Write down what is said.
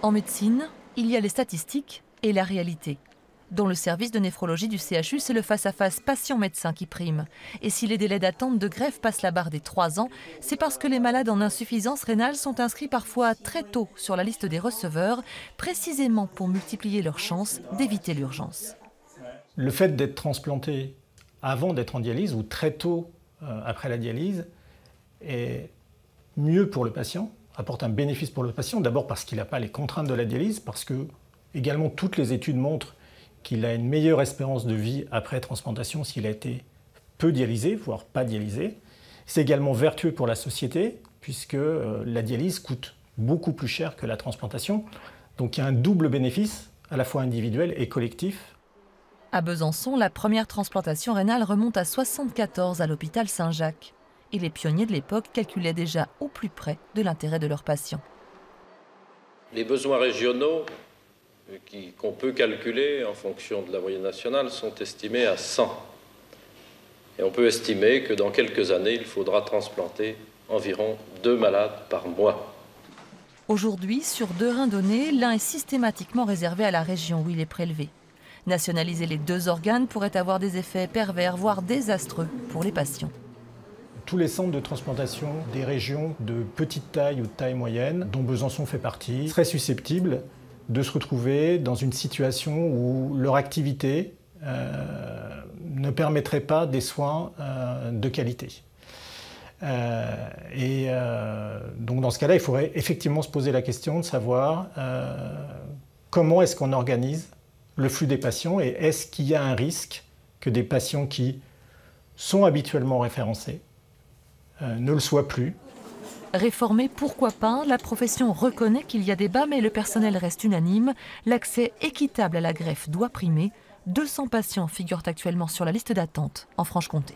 En médecine, il y a les statistiques et la réalité. Dans le service de néphrologie du CHU, c'est le face-à-face patient-médecin qui prime. Et si les délais d'attente de greffe passent la barre des 3 ans, c'est parce que les malades en insuffisance rénale sont inscrits parfois très tôt sur la liste des receveurs, précisément pour multiplier leurs chances d'éviter l'urgence. Le fait d'être transplanté avant d'être en dialyse ou très tôt après la dialyse est mieux pour le patient, apporte un bénéfice pour le patient, d'abord parce qu'il n'a pas les contraintes de la dialyse, parce que également toutes les études montrent qu'il a une meilleure espérance de vie après transplantation s'il a été peu dialysé, voire pas dialysé. C'est également vertueux pour la société, puisque la dialyse coûte beaucoup plus cher que la transplantation. Donc il y a un double bénéfice, à la fois individuel et collectif. À Besançon, la première transplantation rénale remonte à 1974 à l'hôpital Saint-Jacques. Et les pionniers de l'époque calculaient déjà au plus près de l'intérêt de leurs patients. Les besoins régionaux qu'on peut calculer en fonction de la moyenne nationale sont estimés à 100. Et on peut estimer que dans quelques années, il faudra transplanter environ 2 malades par mois. Aujourd'hui, sur 2 reins donnés, l'un est systématiquement réservé à la région où il est prélevé. Nationaliser les 2 organes pourrait avoir des effets pervers, voire désastreux pour les patients. Tous les centres de transplantation des régions de petite taille ou de taille moyenne, dont Besançon fait partie, seraient susceptibles de se retrouver dans une situation où leur activité ne permettrait pas des soins de qualité. Donc dans ce cas-là, il faudrait effectivement se poser la question de savoir comment est-ce qu'on organise le flux des patients et est-ce qu'il y a un risque que des patients qui sont habituellement référencés ne le soient plus. Réformer, pourquoi pas? La profession reconnaît qu'il y a débat, mais le personnel reste unanime. L'accès équitable à la greffe doit primer. 200 patients figurent actuellement sur la liste d'attente en Franche-Comté.